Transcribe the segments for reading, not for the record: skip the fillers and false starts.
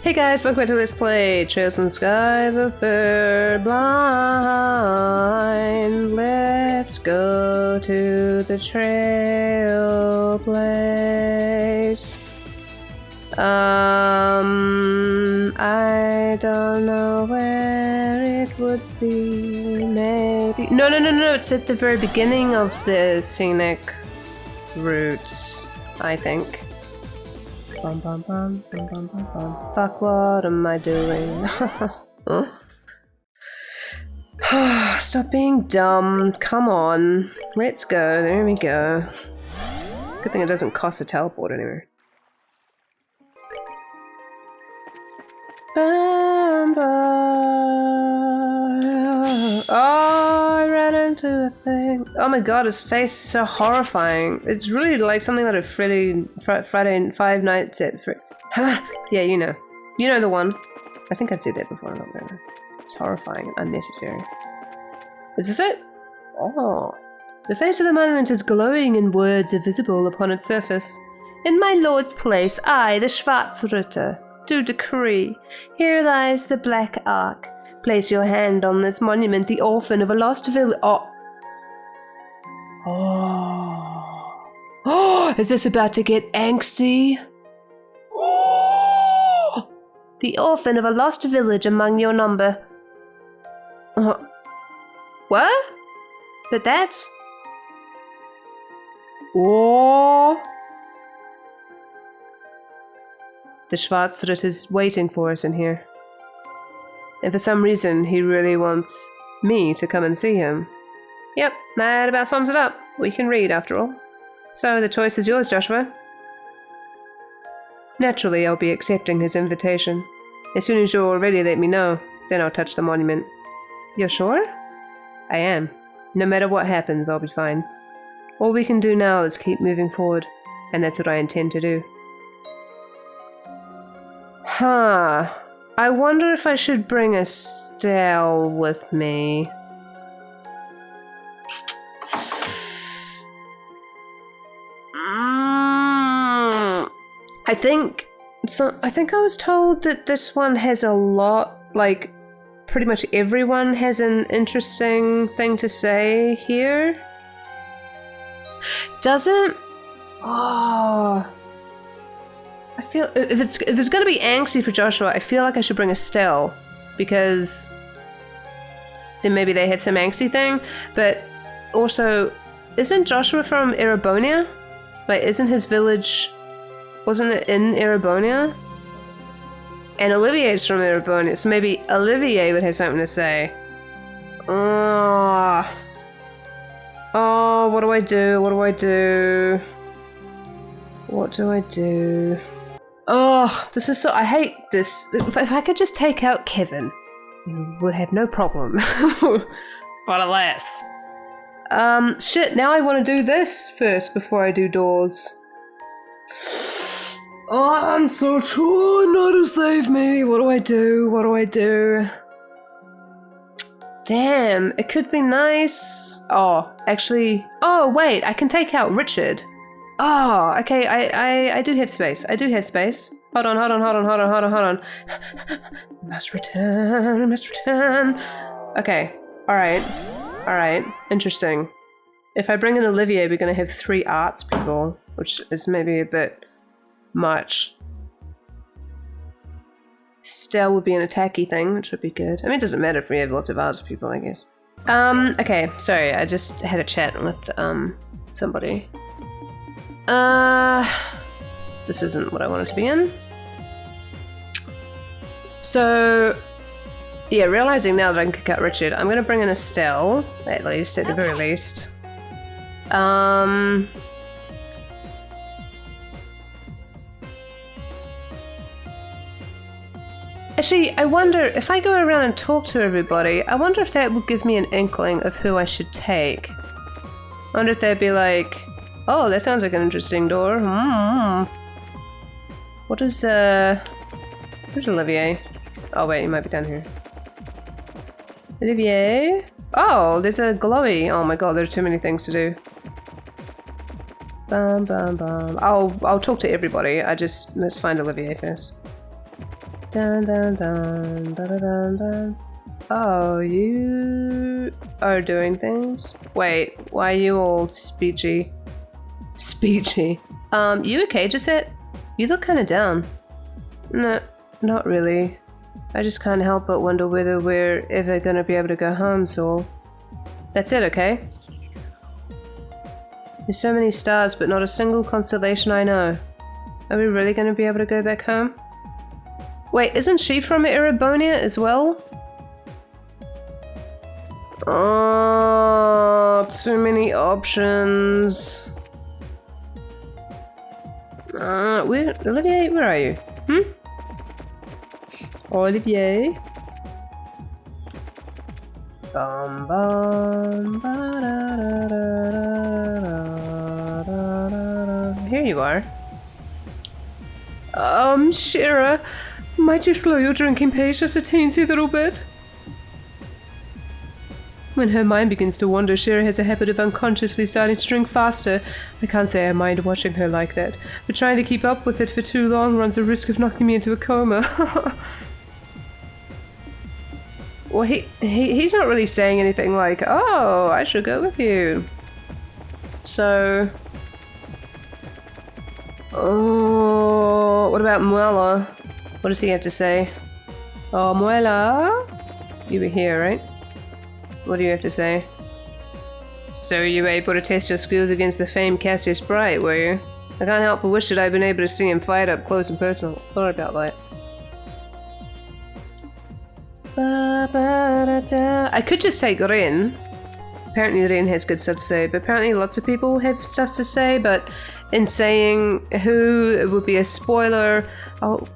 Hey guys, welcome back to Let's Play Chosen Sky the Third Blind. Let's go to the trail place. I don't know where it would be. Maybe. No, it's at the very beginning of the scenic routes, I think. Bum, bum, bum, bum, bum, bum, bum. Fuck, what am I doing? Stop being dumb. Come on. Let's go. There we go. Good thing it doesn't cost a teleport anywhere. Bum, bum. Oh, I ran into a thing. Oh my god, his face is so horrifying. It's really like something out of Friday Five Nights at yeah, you know. You know the one. I think I've said that before. I don't know. It's horrifying and unnecessary. Is this it? Oh. The face of the monument is glowing and words are visible upon its surface. In my lord's place, I, the Schwarzritter, do decree. Here lies the Black Ark. Place your hand on this monument, the orphan of a lost village. Oh, is this about to get angsty? Oh, the orphan of a lost village among your number. What? But that's... Oh. The Schwarzritter is waiting for us in here. And for some reason, he really wants me to come and see him. Yep, that about sums it up. We can read, after all. So the choice is yours, Joshua. Naturally, I'll be accepting his invitation. As soon as you're ready, let me know. Then I'll touch the monument. You're sure? I am. No matter what happens, I'll be fine. All we can do now is keep moving forward, and that's what I intend to do. Huh. I wonder if I should bring a stell with me. I think I was told that this one has a lot, like, pretty much everyone has an interesting thing to say here. Doesn't... Oh... I feel if it's gonna be angsty for Joshua, I feel like I should bring a stell, because then maybe they had some angsty thing. But also, isn't Joshua from Erebonia? Like, isn't his village? Wasn't it in Erebonia? And Olivier's from Erebonia, so maybe Olivier would have something to say. Oh, what do I do? What do I do? What do I do? Oh, this is so... I hate this. If I could just take out Kevin, you would have no problem. But alas. Shit, now I want to do this first before I do doors. Oh, I'm so sure not to save me. What do I do? What do I do? Damn, it could be nice. Oh, actually... Oh, wait, I can take out Richard. Oh, okay, I do have space. I do have space. Hold on. I must return. Okay, alright. Interesting. If I bring in Olivier, we're gonna have 3 arts people, which is maybe a bit much. Stell would be an attacky thing, which would be good. I mean, it doesn't matter if we have lots of arts people, I guess. Okay, sorry, I just had a chat with, somebody. This isn't what I wanted to be in. So, yeah, realizing now that I can kick out Richard, I'm gonna bring in a stell, at least, at the very least. Actually, I wonder, if I go around and talk to everybody, I wonder if that would give me an inkling of who I should take. I wonder if they'd be like, oh, that sounds like an interesting door. What is, where's Olivier? Oh wait, he might be down here. Olivier? Oh, there's a glowy. Oh my god, there's too many things to do. Bum, bum, bum. I'll talk to everybody. Let's find Olivier first. Dun dun dun dun dun dun dun. Oh, you are doing things? Wait, why are you all speechy? Speechy. You okay, Gisette? You look kinda down. No, not really. I just can't help but wonder whether we're ever gonna be able to go home, Saul. That's it, okay? There's so many stars, but not a single constellation I know. Are we really gonna be able to go back home? Wait, isn't she from Erebonia as well? Oh, too many options. Olivier, where are you? Olivier? Bum, bum, ba, da, da, da, da, da, da. Here you are. Shira, might you slow your drinking pace just a teensy little bit? When her mind begins to wander, Shira has a habit of unconsciously starting to drink faster. I can't say I mind watching her like that, but trying to keep up with it for too long runs the risk of knocking me into a coma. Well, he's not really saying anything like, oh, I should go with you. So... Oh, what about Muela? What does he have to say? Oh, Muela? You were here, right? What do you have to say? So you were able to test your skills against the famed Cassius Bright, were you? I can't help but wish that I'd been able to see him fight up close and personal. Sorry about that. I could just take Rin. Apparently Rin has good stuff to say, but apparently lots of people have stuff to say, but in saying who, it would be a spoiler. Oh,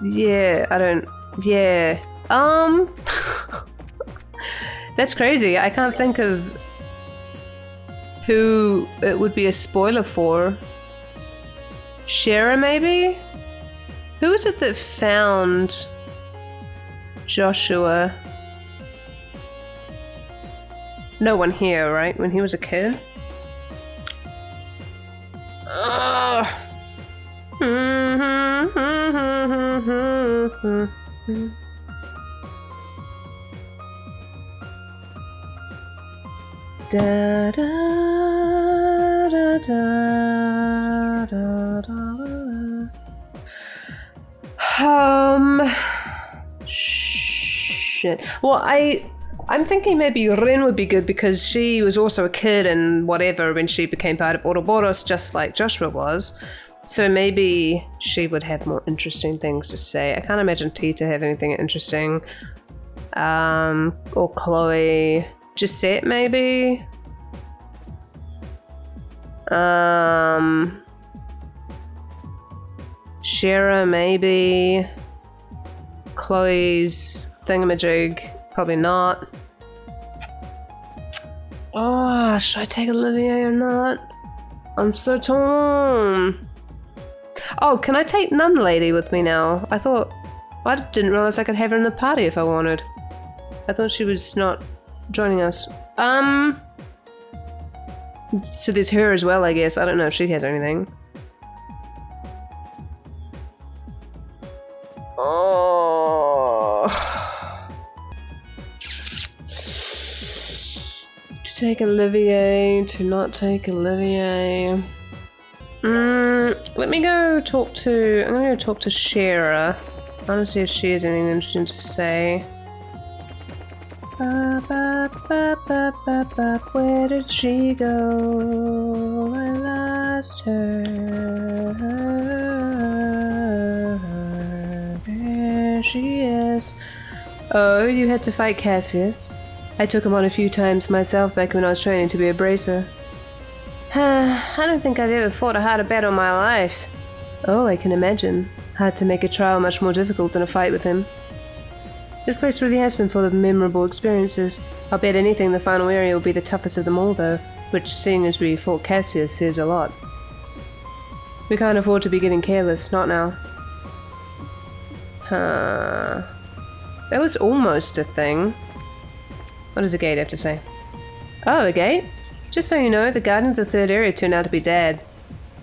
yeah, I don't... Yeah. That's crazy. I can't think of who it would be a spoiler for. Shira, maybe? Who was it that found Joshua? No one here, right? When he was a kid? Da, da, da, da, da, da. Shit. Well, I'm thinking maybe Rin would be good because she was also a kid and whatever when she became part of Ouroboros, just like Joshua was. So maybe she would have more interesting things to say. I can't imagine Tita have anything interesting. Or Chloe. Gisette, maybe? Shira, maybe? Chloe's thingamajig, probably not. Oh, should I take Olivier or not? I'm so torn. Oh, can I take Nun Lady with me now? I didn't realize I could have her in the party if I wanted. I thought she was not joining us. So there's her as well, I guess. I don't know if she has anything. Oh. To take Olivier, to not take Olivier. Let me go talk to... I'm gonna go talk to Shira. I want to see if she has anything interesting to say. Where did she go? I lost her. There she is. Oh, you had to fight Cassius? I took him on a few times myself back when I was training to be a bracer. I don't think I've ever fought a harder battle in my life. Oh, I can imagine. Hard to make a trial much more difficult than a fight with him. This place really has been full of memorable experiences. I'll bet anything the final area will be the toughest of them all, though, which, seeing as we fought Cassius, says a lot. We can't afford to be getting careless, not now. That was almost a thing. What does the gate have to say? Oh, a gate? Just so you know, the guardian of the third area turned out to be dead.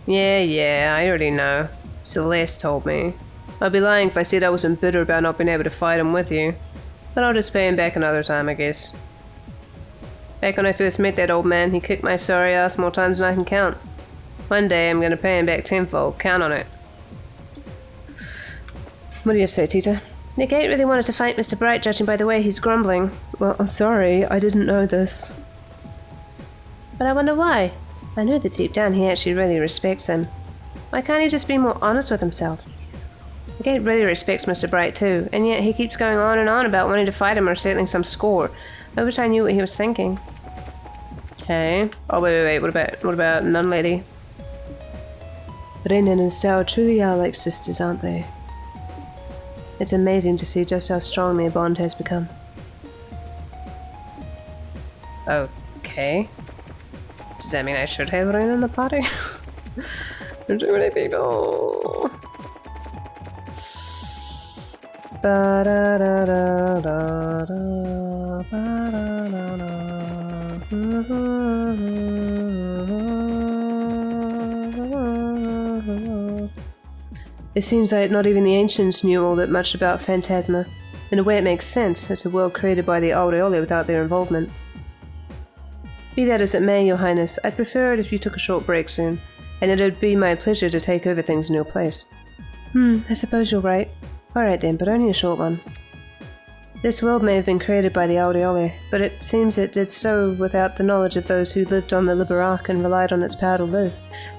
Yeah, I already know. Celeste told me. I'd be lying if I said I wasn't bitter about not being able to fight him with you. But I'll just pay him back another time, I guess. Back when I first met that old man, he kicked my sorry ass more times than I can count. One day I'm gonna pay him back tenfold, count on it. What do you have to say, Tita? Nick 8 really wanted to fight Mr. Bright, judging by the way he's grumbling. Well, sorry, I didn't know this. But I wonder why. I know that deep down he actually really respects him. Why can't he just be more honest with himself? Nick 8 really respects Mr. Bright too, and yet he keeps going on and on about wanting to fight him or settling some score. I wish I knew what he was thinking. Okay. Oh, wait. What about Nun Lady? Renan and Stow truly are like sisters, aren't they? It's amazing to see just how strong their bond has become. Okay. Does that mean I should have Renan in the party? There are too many people. It seems like not even the ancients knew all that much about Phantasma. In a way it makes sense, it's a world created by the Owlie without their involvement. Be that as it may, Your Highness, I'd prefer it if you took a short break soon, and it would be my pleasure to take over things in your place. I suppose you're right. Alright then, but only a short one. This world may have been created by the Owlie, but it seems it did so without the knowledge of those who lived on the Liberarch and relied on its power to live.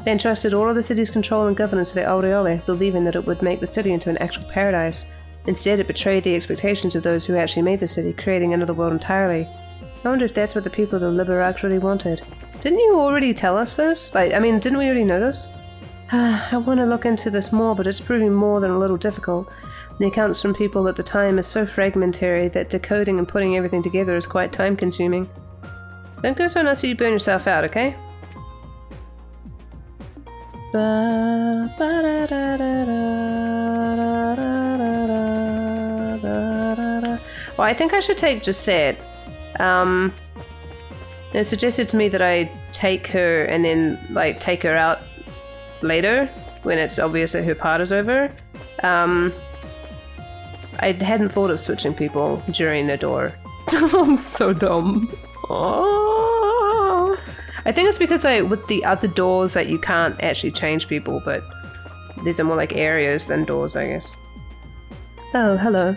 They entrusted all of the city's control and governance to the Owlie, believing that it would make the city into an actual paradise. Instead, it betrayed the expectations of those who actually made the city, creating another world entirely. I wonder if that's what the people of the Liberarch really wanted. Didn't you already tell us this? Didn't we already know this? I want to look into this more, but it's proving more than a little difficult. The accounts from people at the time are so fragmentary that decoding and putting everything together is quite time-consuming. Don't go so nuts that you burn yourself out, okay? Well, I think I should take Gisette. It suggested to me that I take her and then, take her out later, when it's obvious that her part is over. I hadn't thought of switching people during the door. I'm so dumb. Oh. I think it's because with the other doors you can't actually change people, but these are more like areas than doors, I guess. Oh, hello.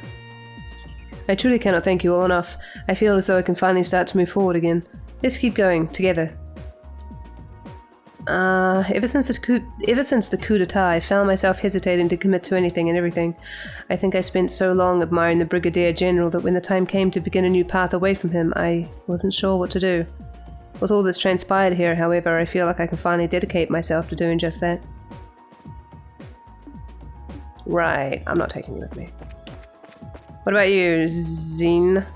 I truly cannot thank you all enough. I feel as though I can finally start to move forward again. Let's keep going, together. Ever since the coup d'etat, I found myself hesitating to commit to anything and everything. I think I spent so long admiring the Brigadier General that when the time came to begin a new path away from him, I wasn't sure what to do. With all that's transpired here, however, I feel like I can finally dedicate myself to doing just that. Right, I'm not taking you with me. What about you, Zine?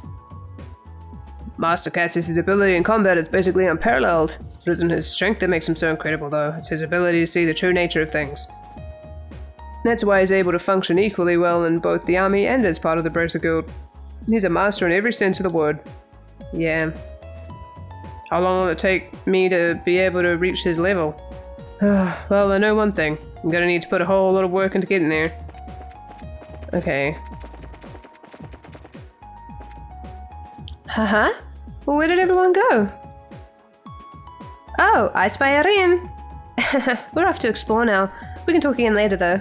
Master Cassius' ability in combat is basically unparalleled. It isn't his strength that makes him so incredible, though. It's his ability to see the true nature of things. That's why he's able to function equally well in both the army and as part of the Bracer Guild. He's a master in every sense of the word. Yeah. How long will it take me to be able to reach his level? Well, I know one thing. I'm gonna need to put a whole lot of work into getting there. Okay. Haha? Well, where did everyone go? Oh, I spy Irene. We're off to explore now. We can talk again later, though.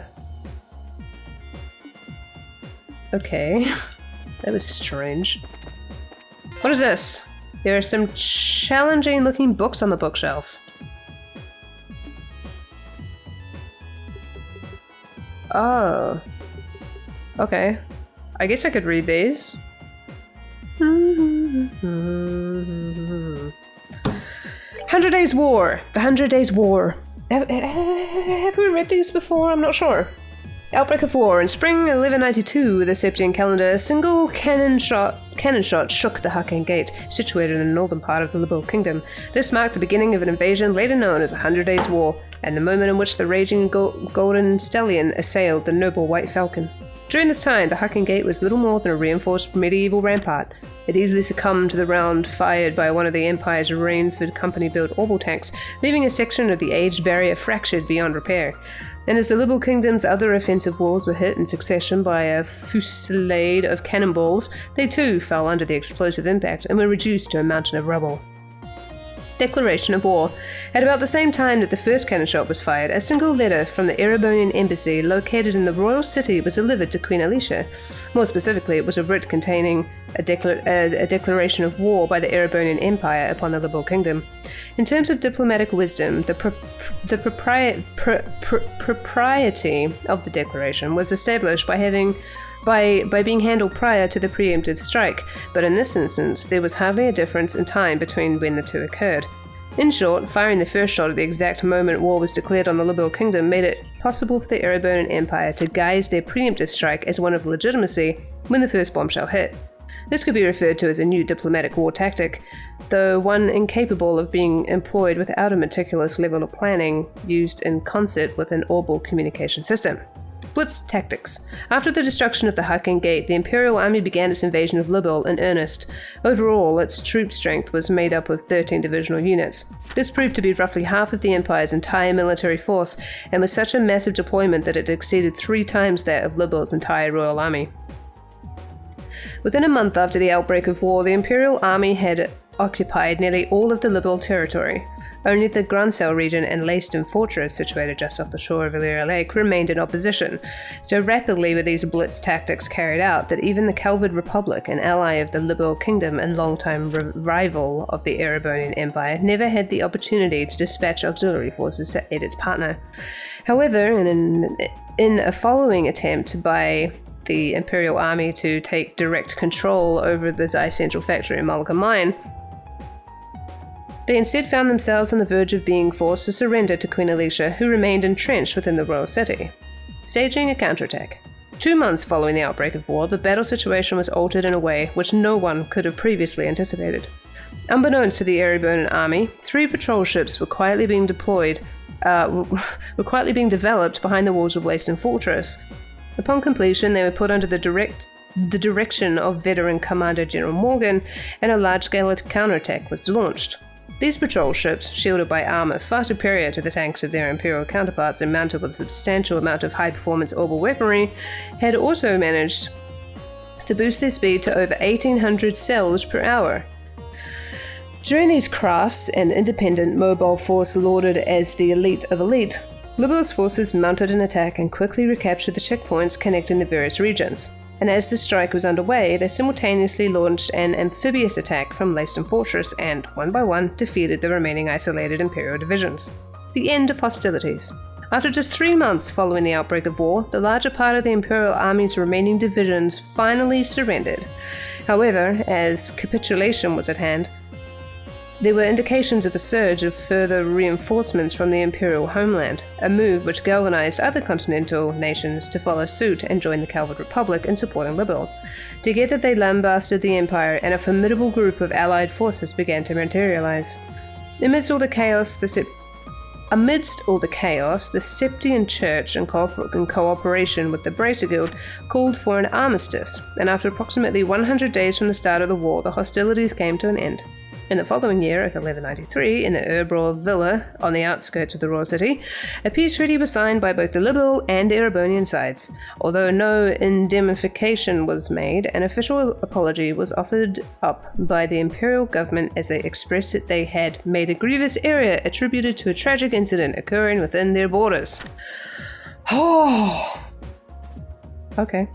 Okay. That was strange. What is this? There are some challenging looking books on the bookshelf. Oh. Okay. I guess I could read these. 100 Days War. The 100 Days War. Have we read these before? I'm not sure. Outbreak of War. In spring 1192, the Septian calendar, a single cannon shot shook the Hakken Gate, situated in the northern part of the Liberal Kingdom. This marked the beginning of an invasion later known as the 100 Days War, and the moment in which the raging Golden Stallion assailed the noble White Falcon. During this time, the Hakken Gate was little more than a reinforced medieval rampart. It easily succumbed to the round fired by one of the Empire's Rainford Company-built orbital tanks, leaving a section of the aged barrier fractured beyond repair. And as the Liberal Kingdom's other offensive walls were hit in succession by a fusillade of cannonballs, they too fell under the explosive impact and were reduced to a mountain of rubble. Declaration of war. At about the same time that the first cannon shot was fired, a single letter from the Erebonian embassy located in the royal city was delivered to Queen Alicia. More specifically, it was a writ containing a declaration of war by the Erebonian Empire upon the Liberal Kingdom. In terms of diplomatic wisdom, the propriety of the declaration was established by being handled prior to the preemptive strike, but in this instance, there was hardly a difference in time between when the two occurred. In short, firing the first shot at the exact moment war was declared on the Liberal Kingdom made it possible for the Erebonian Empire to guise their preemptive strike as one of legitimacy when the first bombshell hit. This could be referred to as a new diplomatic war tactic, though one incapable of being employed without a meticulous level of planning used in concert with an oral communication system. Blitz tactics. After the destruction of the Haken Gate, the Imperial Army began its invasion of Liberal in earnest. Overall, its troop strength was made up of 13 divisional units. This proved to be roughly half of the Empire's entire military force, and was such a massive deployment that it exceeded 3 times that of Liberal's entire Royal Army. Within a month after the outbreak of war, the Imperial Army had occupied nearly all of the Liberal territory. Only the Gransel region and Leiston Fortress, situated just off the shore of Illyria Lake, remained in opposition. So rapidly were these blitz tactics carried out that even the Calvid Republic, an ally of the Liberal Kingdom and longtime rival of the Erebonian Empire, never had the opportunity to dispatch auxiliary forces to aid its partner. However, in a following attempt by the Imperial Army to take direct control over the Zai Central Factory in Malaka Mine, they instead found themselves on the verge of being forced to surrender to Queen Alicia, who remained entrenched within the royal city. Staging a counterattack. 2 months following the outbreak of war, the battle situation was altered in a way which no one could have previously anticipated. Unbeknownst to the Erebonian army, 3 patrol ships were quietly being developed behind the walls of Leiston Fortress. Upon completion, they were put under the direction of veteran Commander General Morgan, and a large-scale counterattack was launched. These patrol ships, shielded by armor far superior to the tanks of their Imperial counterparts and mounted with a substantial amount of high-performance orbital weaponry, had also managed to boost their speed to over 1,800 cells per hour. During these crafts, an independent mobile force lauded as the elite of elite, Liberal's forces mounted an attack and quickly recaptured the checkpoints connecting the various regions. And as the strike was underway, they simultaneously launched an amphibious attack from Leiston Fortress and, one by one, defeated the remaining isolated Imperial divisions. The end of hostilities. After just 3 months following the outbreak of war, the larger part of the Imperial Army's remaining divisions finally surrendered. However, as capitulation was at hand, there were indications of a surge of further reinforcements from the Imperial homeland, a move which galvanized other continental nations to follow suit and join the Calvid Republic in supporting Liberal. Together they lambasted the Empire, and a formidable group of allied forces began to materialize. Amidst all the chaos, the Septian Church, in cooperation with the Bracer Guild, called for an armistice, and after approximately 100 days from the start of the war, the hostilities came to an end. In the following year of 1193, in the Erbroil Villa on the outskirts of the royal city, a peace treaty was signed by both the Liberal and Erebonian sides. Although no indemnification was made, an official apology was offered up by the imperial government as they expressed that they had made a grievous error attributed to a tragic incident occurring within their borders. Oh, okay.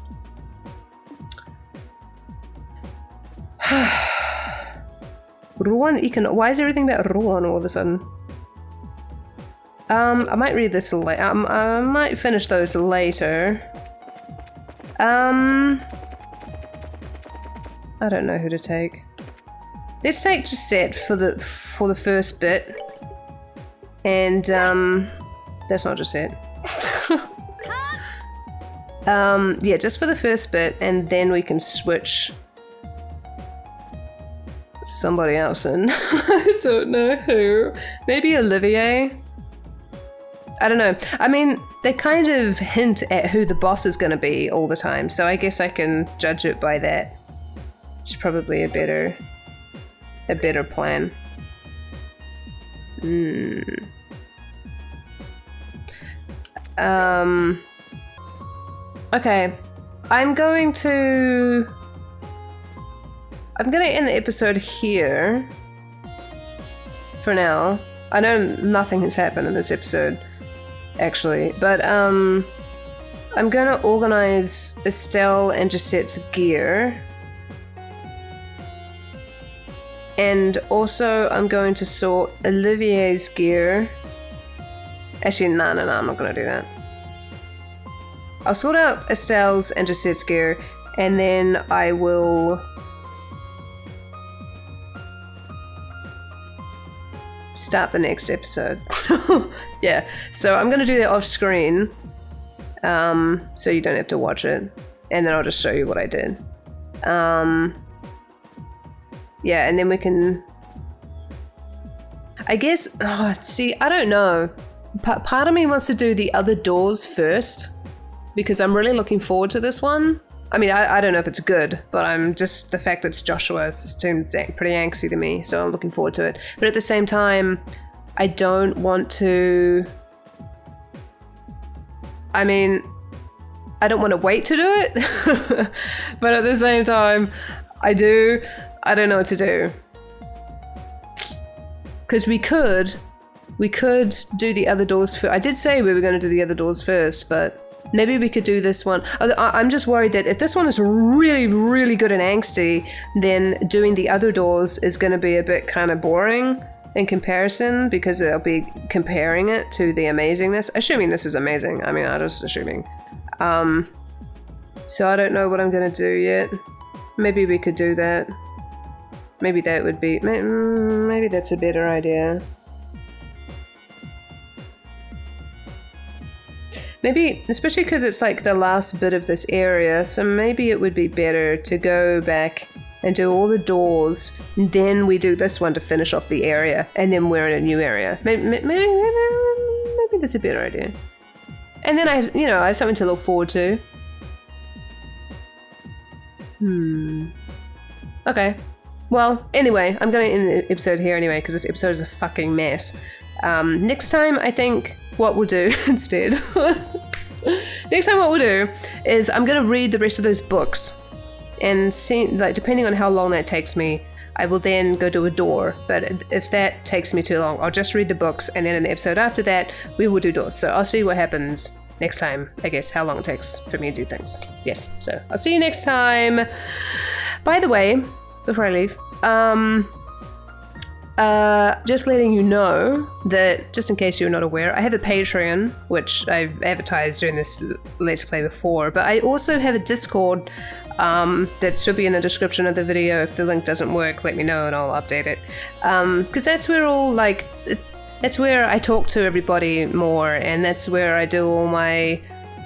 Rouen, why is everything about Rouen all of a sudden? I might read this later. I might finish those later. I don't know who to take. Let's take Gisette for the first bit. And that's not Gisette. Yeah, just for the first bit, and then we can switch somebody else in. I don't know who. Maybe Olivier? I don't know. I mean, they kind of hint at who the boss is going to be all the time, so I guess I can judge it by that. It's probably a better plan. Okay. I'm gonna end the episode here. For now. I know nothing has happened in this episode, actually, but I'm gonna organize Estelle and Gisette's gear. And also I'm going to sort Olivier's gear. Actually, no, I'm not gonna do that. I'll sort out Estelle's and Gisette's gear, and then I will start the next episode. Yeah, so I'm gonna do that off screen, so you don't have to watch it, and then I'll just show you what I did. Yeah, and then we can, I guess, see, I don't know. Part of me wants to do the other doors first, because I'm really looking forward to this one. I mean, I don't know if it's good, but I'm just, the fact that it's Joshua seems pretty angsty to me, so I'm looking forward to it. But at the same time, I don't want to, I mean, I don't want to wait to do it, but at the same time, I don't know what to do. Because we could do the other doors first. I did say we were going to do the other doors first, but maybe we could do this one. I'm just worried that if this one is really, really good and angsty, then doing the other doors is going to be a bit kind of boring in comparison, because I'll be comparing it to the amazingness. Assuming this is amazing. I mean, I'm just assuming. So I don't know what I'm going to do yet. Maybe we could do that. Maybe that would be... Maybe that's a better idea. Maybe, especially because it's like the last bit of this area, so maybe it would be better to go back and do all the doors, and then we do this one to finish off the area, and then we're in a new area. Maybe that's a better idea. And then I have something to look forward to. Okay. Well, anyway, I'm going to end the episode here anyway, because this episode is a fucking mess. Next time, I think what we'll do instead... Next time what we'll do is I'm going to read the rest of those books. And see, like, depending on how long that takes me, I will then go to a door. But if that takes me too long, I'll just read the books, and then in the episode after that, we will do doors. So I'll see what happens next time, I guess, how long it takes for me to do things. Yes, so I'll see you next time. By the way, before I leave, just letting you know that, just in case you're not aware, I have a Patreon, which I've advertised during this Let's Play before, but I also have a Discord that should be in the description of the video. If the link doesn't work, let me know and I'll update it. Because that's where that's where I talk to everybody more, and that's where I do all my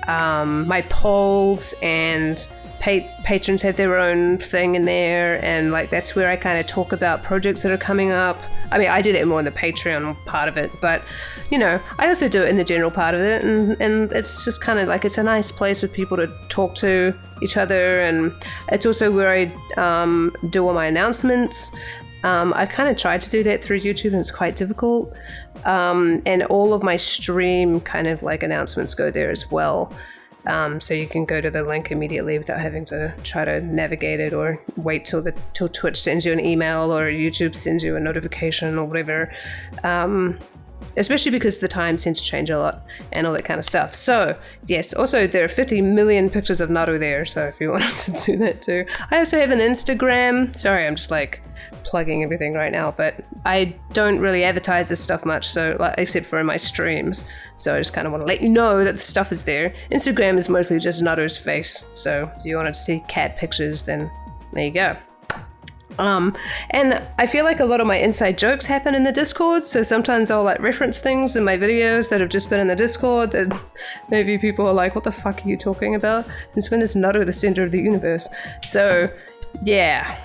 my polls, and patrons have their own thing in there, and like that's where I kind of talk about projects that are coming up. I mean, I do that more in the Patreon part of it, but I also do it in the general part of it, and it's just kind of like, it's a nice place for people to talk to each other, and it's also where I do all my announcements. I've kind of tried to do that through YouTube, and it's quite difficult, and all of my stream kind of like announcements go there as well. So you can go to the link immediately without having to try to navigate it, or wait till Twitch sends you an email or YouTube sends you a notification or whatever. Especially because the time tends to change a lot and all that kind of stuff. So yes, also there are 50 million pictures of Naru there, so if you wanted to do that too. I also have an Instagram. Sorry, I'm just like plugging everything right now, but I don't really advertise this stuff much, so except for in my streams. So I just kind of want to let you know that the stuff is there. Instagram is mostly just Naru's face, so if you wanted to see cat pictures, then there you go. And I feel like a lot of my inside jokes happen in the Discord, so sometimes I'll like reference things in my videos that have just been in the Discord that maybe people are like, what the fuck are you talking about? Since when is Naru the center of the universe? So yeah,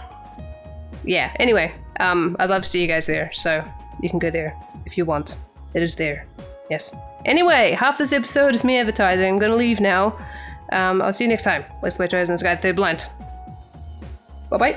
anyway, I'd love to see you guys there, so you can go there if you want. It is there, yes. Anyway, half this episode is me advertising. I'm gonna leave now. I'll see you next time. Let's play Horizon's Guide 3rd Blind. Bye bye.